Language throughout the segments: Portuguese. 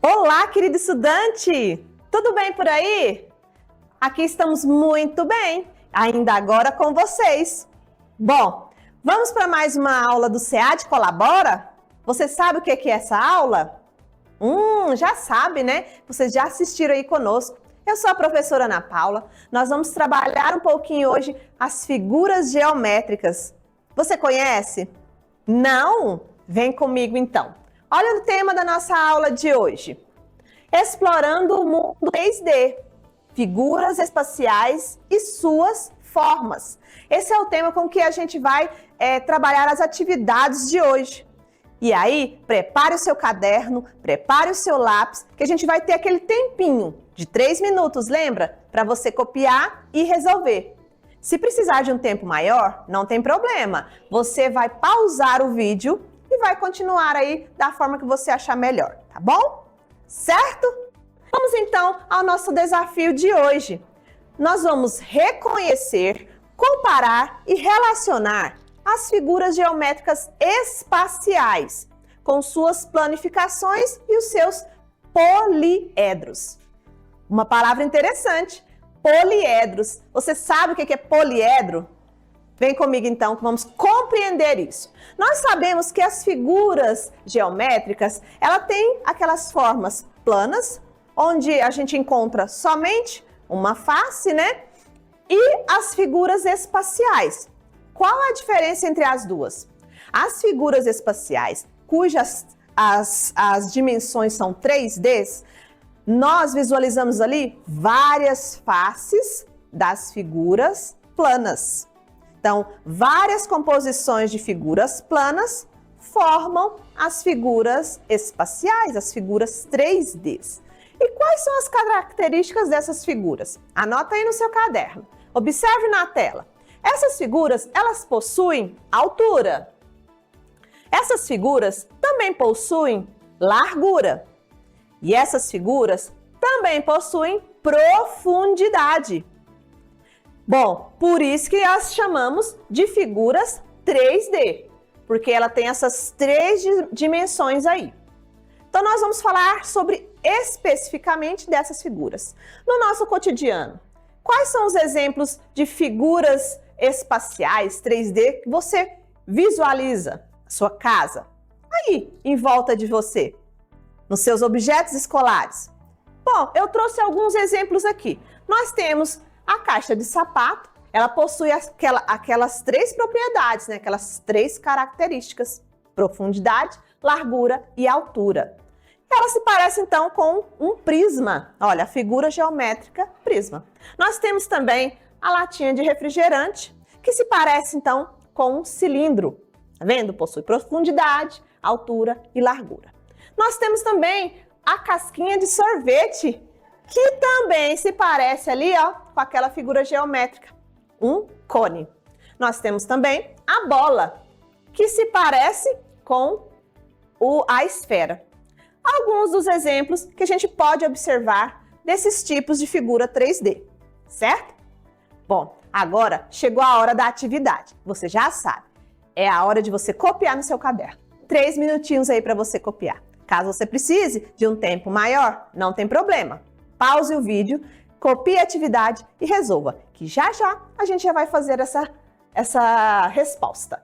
Olá, querido estudante! Tudo bem por aí? Aqui estamos muito bem, ainda agora com vocês. Bom, vamos para mais uma aula do SEAD Colabora? Você sabe o que é essa aula? Já sabe, né? Vocês já assistiram aí conosco. Eu sou a professora Ana Paula. Nós vamos trabalhar um pouquinho hoje as figuras geométricas. Você conhece? Não? Vem comigo então. Olha o tema da nossa aula de hoje. Explorando o mundo 3D, figuras espaciais e suas formas. Esse é o tema com que a gente vai trabalhar as atividades de hoje. E aí, prepare o seu caderno, prepare o seu lápis, que a gente vai ter aquele tempinho de 3 minutos, lembra? Para você copiar e resolver. Se precisar de um tempo maior, não tem problema. Você vai pausar o vídeo e vai continuar aí da forma que você achar melhor, tá bom? Certo? Vamos então ao nosso desafio de hoje. Nós vamos reconhecer, comparar e relacionar as figuras geométricas espaciais com suas planificações e os seus poliedros. Uma palavra interessante, poliedros. Você sabe o que é poliedro? Vem comigo então que vamos compreender isso. Nós sabemos que as figuras geométricas, ela tem aquelas formas planas, onde a gente encontra somente uma face, né? E as figuras espaciais. Qual a diferença entre as duas? As figuras espaciais, cujas as dimensões são 3Ds, nós visualizamos ali várias faces das figuras planas. Então, várias composições de figuras planas formam as figuras espaciais, as figuras 3Ds. E quais são as características dessas figuras? Anota aí no seu caderno. Observe na tela. Essas figuras, elas possuem altura. Essas figuras também possuem largura. E essas figuras também possuem profundidade. Bom, por isso que nós chamamos de figuras 3D, porque ela tem essas 3 dimensões aí. Então, nós vamos falar sobre especificamente dessas figuras. No nosso cotidiano, quais são os exemplos de figuras espaciais 3D que você visualiza na sua casa, aí em volta de você, nos seus objetos escolares? Bom, eu trouxe alguns exemplos aqui. Nós temos a caixa de sapato, ela possui aquelas 3 propriedades, né? Aquelas 3 características: profundidade, largura e altura. Ela se parece então com um prisma. Olha, a figura geométrica prisma. Nós temos também a latinha de refrigerante, que se parece então com um cilindro. Tá vendo? Possui profundidade, altura e largura. Nós temos também a casquinha de sorvete, que também se parece ali, ó, com aquela figura geométrica, um cone. Nós temos também a bola, que se parece com a esfera. Alguns dos exemplos que a gente pode observar desses tipos de figura 3D, certo? Bom, agora chegou a hora da atividade. Você já sabe, é a hora de você copiar no seu caderno. 3 minutinhos aí para você copiar. Caso você precise de um tempo maior, não tem problema. Pause o vídeo, copie a atividade e resolva, que já já a gente já vai fazer essa resposta.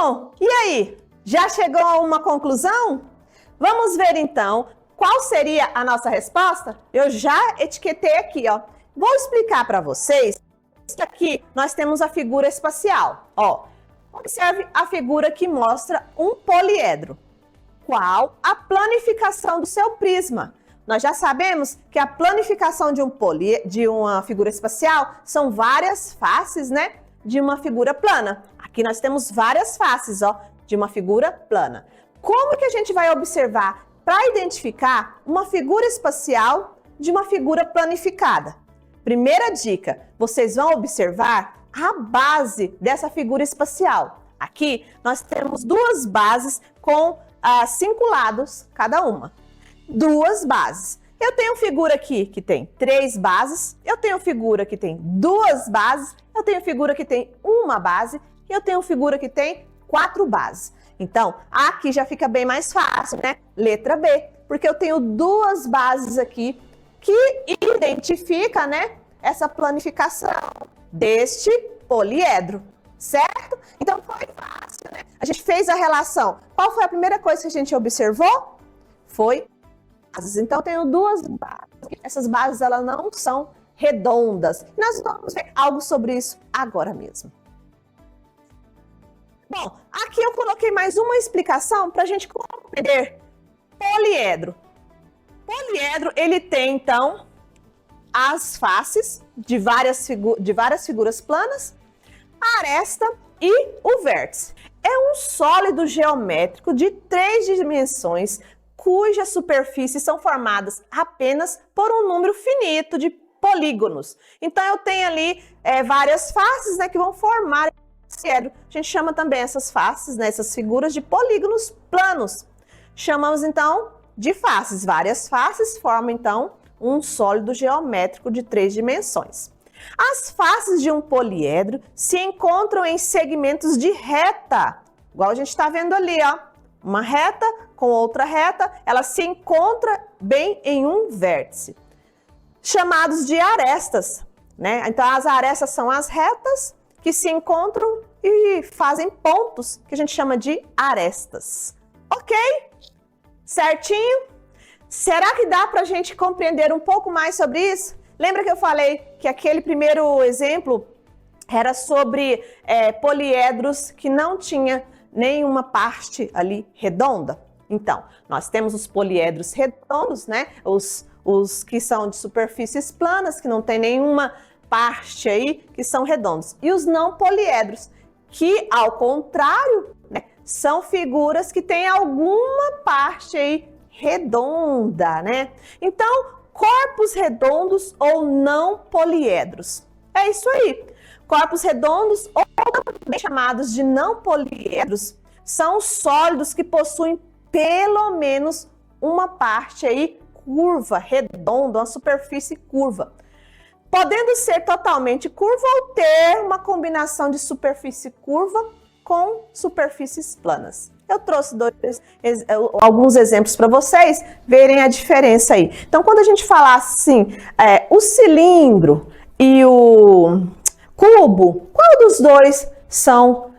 Bom, e aí? Já chegou a uma conclusão? Vamos ver então qual seria a nossa resposta? Eu já etiquetei aqui, ó. Vou explicar para vocês. Aqui nós temos a figura espacial, ó. Observe a figura que mostra um poliedro. Qual a planificação do seu prisma? Nós já sabemos que a planificação de uma figura espacial são várias faces, né, de uma figura plana. Aqui nós temos várias faces, ó, de uma figura plana. Como que a gente vai observar para identificar uma figura espacial de uma figura planificada? Primeira dica, vocês vão observar a base dessa figura espacial. Aqui nós temos duas bases com 5 lados cada uma. Duas bases. Eu tenho figura aqui que tem 3 bases, eu tenho figura que tem 2 bases, eu tenho figura que tem 1 base e eu tenho figura que tem 4 bases. Então, aqui já fica bem mais fácil, né? Letra B, porque eu tenho 2 bases aqui que identifica, né, essa planificação deste poliedro, certo? Então, foi fácil, né? A gente fez a relação. Qual foi a primeira coisa que a gente observou? Foi bases. Então, eu tenho 2 bases. Essas bases, elas não são redondas. Nós vamos ver algo sobre isso agora mesmo. Bom, aqui eu coloquei mais uma explicação para a gente compreender poliedro. Poliedro, ele tem, então, as faces de várias figuras planas, a aresta e o vértice. É um sólido geométrico de 3 dimensões, cujas superfícies são formadas apenas por um número finito de polígonos. Então, eu tenho ali várias faces, né, que vão formar esse poliedro. A gente chama também essas faces, né, essas figuras de polígonos planos. Chamamos, então, de faces. Várias faces formam, então, um sólido geométrico de 3 dimensões. As faces de um poliedro se encontram em segmentos de reta, igual a gente está vendo ali, ó. Uma reta com outra reta, ela se encontra bem em um vértice, chamados de arestas, né? Então, as arestas são as retas que se encontram e fazem pontos, que a gente chama de arestas. Ok? Certinho? Será que dá para a gente compreender um pouco mais sobre isso? Lembra que eu falei que aquele primeiro exemplo era sobre poliedros que não tinha nenhuma parte ali redonda? Então, nós temos os poliedros redondos, né? Os que são de superfícies planas, que não tem nenhuma parte aí, que são redondos. E os não poliedros, que ao contrário, né, são figuras que têm alguma parte aí redonda, né? Então, corpos redondos ou não poliedros. É isso aí. Corpos redondos, ou também chamados de não poliedros, são sólidos que possuem pelo menos uma parte aí curva, redonda, uma superfície curva, podendo ser totalmente curva ou ter uma combinação de superfície curva com superfícies planas. Eu trouxe alguns exemplos para vocês verem a diferença aí. Então, quando a gente fala assim, o cilindro e o cubo, qual dos dois são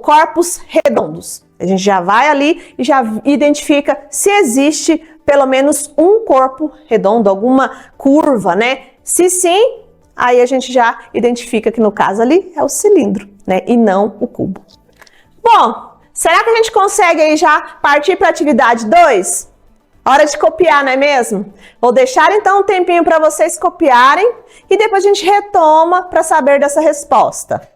corpos redondos? A gente já vai ali e já identifica se existe pelo menos um corpo redondo, alguma curva, né? Se sim, aí a gente já identifica que no caso ali é o cilindro, né? E não o cubo. Bom, será que a gente consegue aí já partir para a atividade 2? Hora de copiar, não é mesmo? Vou deixar então um tempinho para vocês copiarem e depois a gente retoma para saber dessa resposta.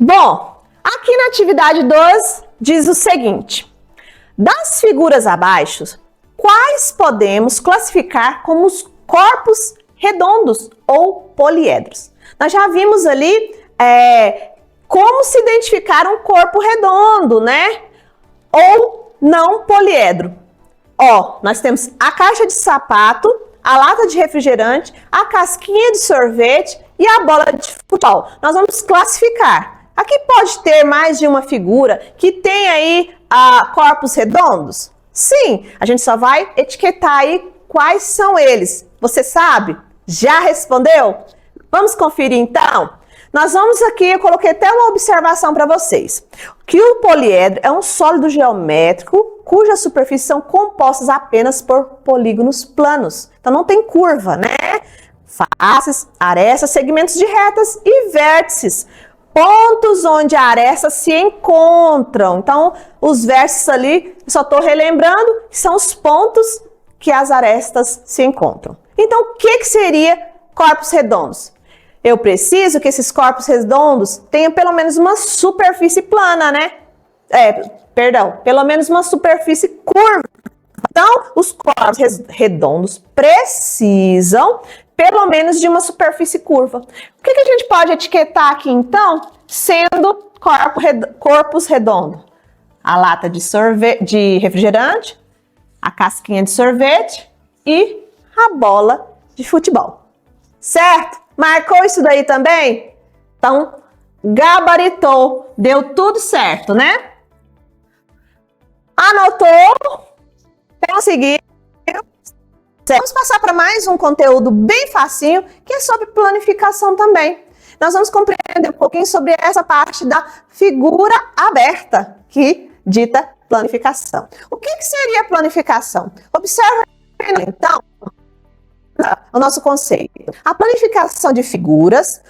Bom, aqui na atividade 2 diz o seguinte: das figuras abaixo, quais podemos classificar como os corpos redondos ou poliedros? Nós já vimos ali como se identificar um corpo redondo, né? Ou não poliedro. Ó, nós temos a caixa de sapato, a lata de refrigerante, a casquinha de sorvete e a bola de futebol. Nós vamos classificar. Aqui pode ter mais de uma figura que tem aí corpos redondos? Sim, a gente só vai etiquetar aí quais são eles. Você sabe? Já respondeu? Vamos conferir então? Nós vamos aqui, eu coloquei até uma observação para vocês. Que o poliedro é um sólido geométrico cujas superfícies são compostas apenas por polígonos planos. Então não tem curva, né? Faces, arestas, segmentos de retas e vértices. Pontos onde arestas se encontram. Então, os vértices ali, só estou relembrando, que são os pontos que as arestas se encontram. Então, o que seria corpos redondos? Eu preciso que esses corpos redondos tenham pelo menos uma superfície plana, né? Pelo menos uma superfície curva. Então, os corpos redondos precisam pelo menos de uma superfície curva. O que a gente pode etiquetar aqui, então, sendo corpos redondos? A lata de refrigerante, a casquinha de sorvete e a bola de futebol. Certo? Marcou isso daí também? Então, gabaritou. Deu tudo certo, né? Anotou? Conseguiu? Vamos passar para mais um conteúdo bem facinho, que é sobre planificação também. Nós vamos compreender um pouquinho sobre essa parte da figura aberta, que dita planificação. O que seria planificação? Observe, então, o nosso conceito. A planificação de figuras,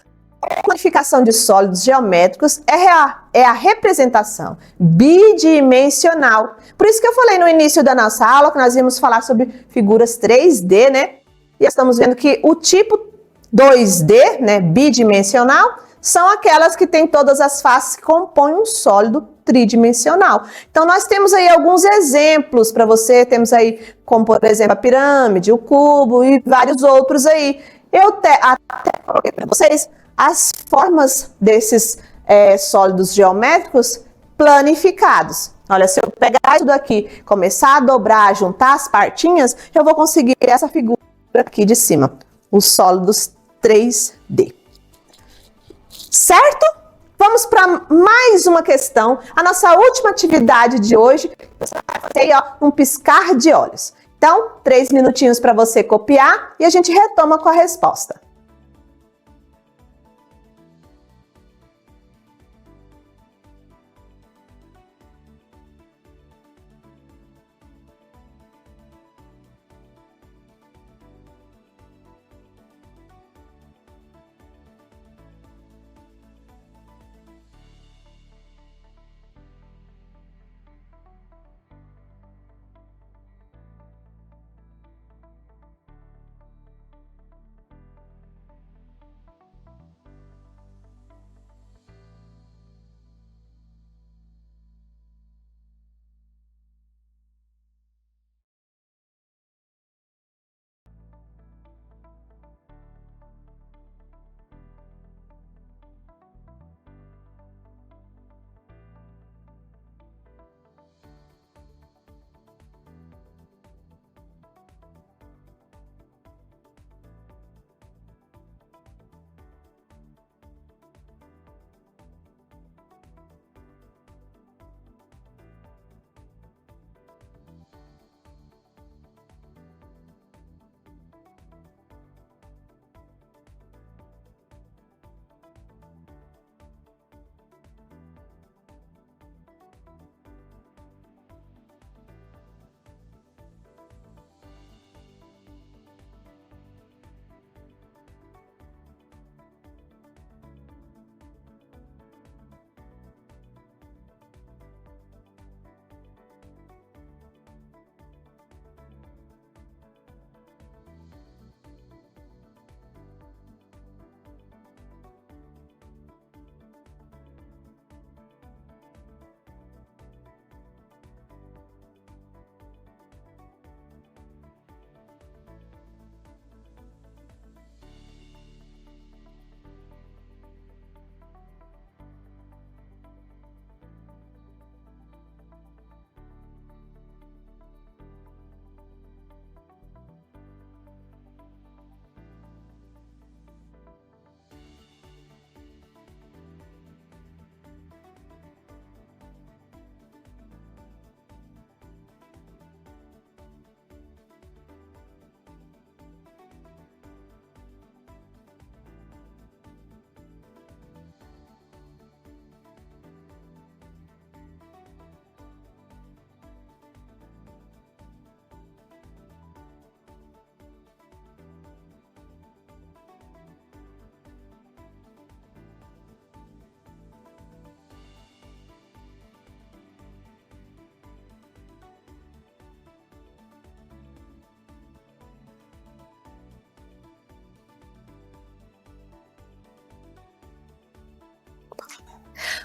a planificação de sólidos geométricos é a representação bidimensional. Por isso que eu falei no início da nossa aula que nós íamos falar sobre figuras 3D, né? E estamos vendo que o tipo 2D, né, bidimensional, são aquelas que têm todas as faces que compõem um sólido tridimensional. Então, nós temos aí alguns exemplos para você. Temos aí, como por exemplo, a pirâmide, o cubo e vários outros aí. Eu até coloquei para vocês as formas desses sólidos geométricos planificados. Olha, se eu pegar isso daqui, começar a dobrar, juntar as partinhas, eu vou conseguir essa figura aqui de cima, os sólidos 3D. Certo? Vamos para mais uma questão. A nossa última atividade de hoje, você vai fazer aí, ó, um piscar de olhos. Então, 3 minutinhos para você copiar e a gente retoma com a resposta.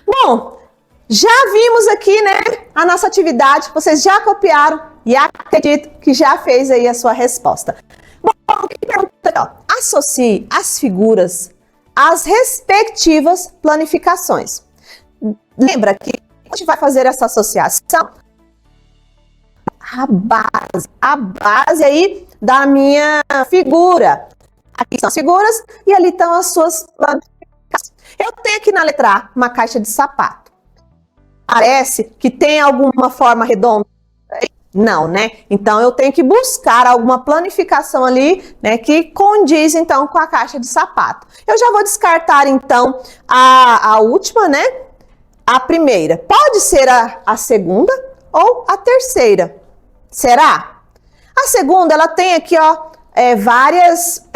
Bom, já vimos aqui, né, a nossa atividade, vocês já copiaram e acredito que já fez aí a sua resposta. Bom, que pergunta aqui, ó. Associe as figuras às respectivas planificações. Lembra que a gente vai fazer essa associação? A base aí da minha figura. Aqui estão as figuras e ali estão as suas planificações. Eu tenho aqui na letra A uma caixa de sapato. Parece que tem alguma forma redonda? Não, né? Então, eu tenho que buscar alguma planificação ali, né, que condiz, então, com a caixa de sapato. Eu já vou descartar, então, a última, né? A primeira. Pode ser a segunda ou a terceira. Será? A segunda, ela tem aqui, ó, várias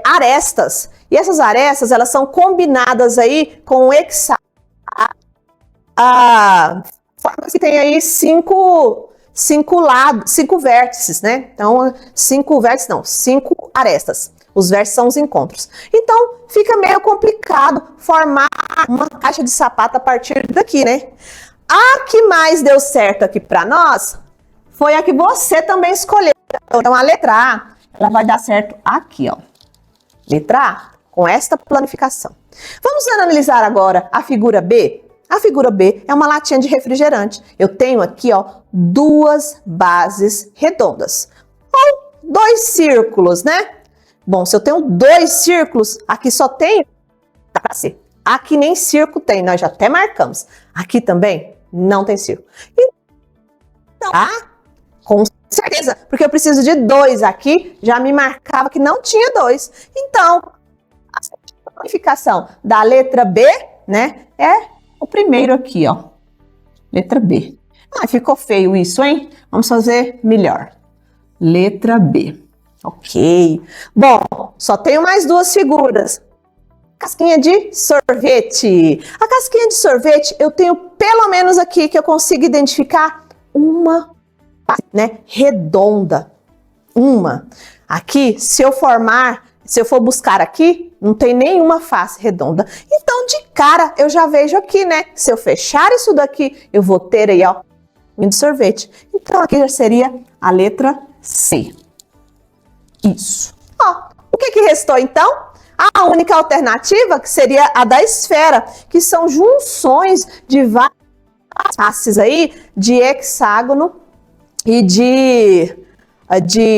arestas. E essas arestas, elas são combinadas aí com o hexágono. Forma que tem aí cinco vértices, né? Então, cinco arestas. Os vértices são os encontros. Então, fica meio complicado formar uma caixa de sapato a partir daqui, né? A que mais deu certo aqui para nós foi a que você também escolheu. Então, a letra A, ela vai dar certo aqui, ó. Letra A, com esta planificação. Vamos analisar agora a figura B? A figura B é uma latinha de refrigerante. Eu tenho aqui, ó, duas bases redondas. Ou dois círculos, né? Bom, se eu tenho dois círculos, aqui só tem para C. Aqui nem círculo tem, nós já até marcamos. Aqui também não tem círculo. Então, com certeza, porque eu preciso de dois aqui, já me marcava que não tinha dois. Então, a planificação da letra B, né, é o primeiro aqui, ó. Letra B. Ficou feio isso, hein? Vamos fazer melhor. Letra B. Ok. Bom, só tenho mais duas figuras. Casquinha de sorvete. A casquinha de sorvete, eu tenho pelo menos aqui que eu consigo identificar uma, né, redonda. Uma. Aqui, se eu for buscar aqui, não tem nenhuma face redonda. Então, de cara, eu já vejo aqui, né? Se eu fechar isso daqui, eu vou ter aí, ó, de sorvete. Então, aqui já seria a letra C. Isso. Ó, o que restou, então? A única alternativa, que seria a da esfera, que são junções de várias faces aí, de hexágono e de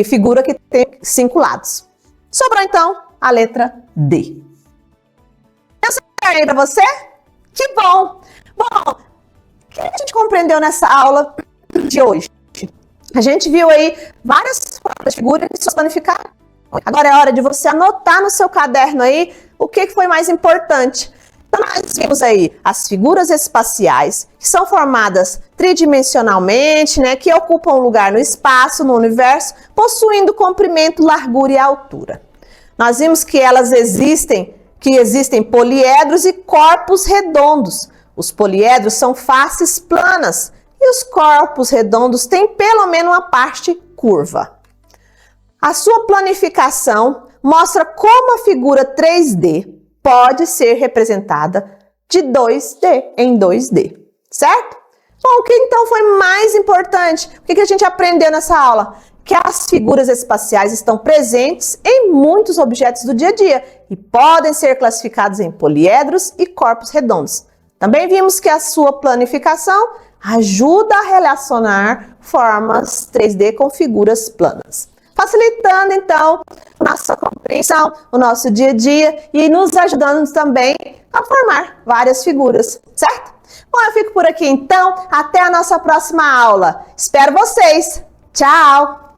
figura que tem 5 lados. Sobrou, então, a letra D. Eu sei para você? Que bom! Bom, o que a gente compreendeu nessa aula de hoje? A gente viu aí várias formas de figura e suas planificações. Agora é hora de você anotar no seu caderno aí o que foi mais importante. Então, nós vimos aí as figuras espaciais, que são formadas tridimensionalmente, né, que ocupam um lugar no espaço, no universo, possuindo comprimento, largura e altura. Nós vimos que existem poliedros e corpos redondos. Os poliedros são faces planas e os corpos redondos têm pelo menos uma parte curva. A sua planificação mostra como a figura 3D pode ser representada de 2D em 2D, certo? Bom, o que então foi mais importante? O que a gente aprendeu nessa aula? Que as figuras espaciais estão presentes em muitos objetos do dia a dia e podem ser classificados em poliedros e corpos redondos. Também vimos que a sua planificação ajuda a relacionar formas 3D com figuras planas, facilitando, então, a nossa compreensão, o nosso dia a dia e nos ajudando também a formar várias figuras, certo? Bom, eu fico por aqui, então. Até a nossa próxima aula. Espero vocês. Tchau!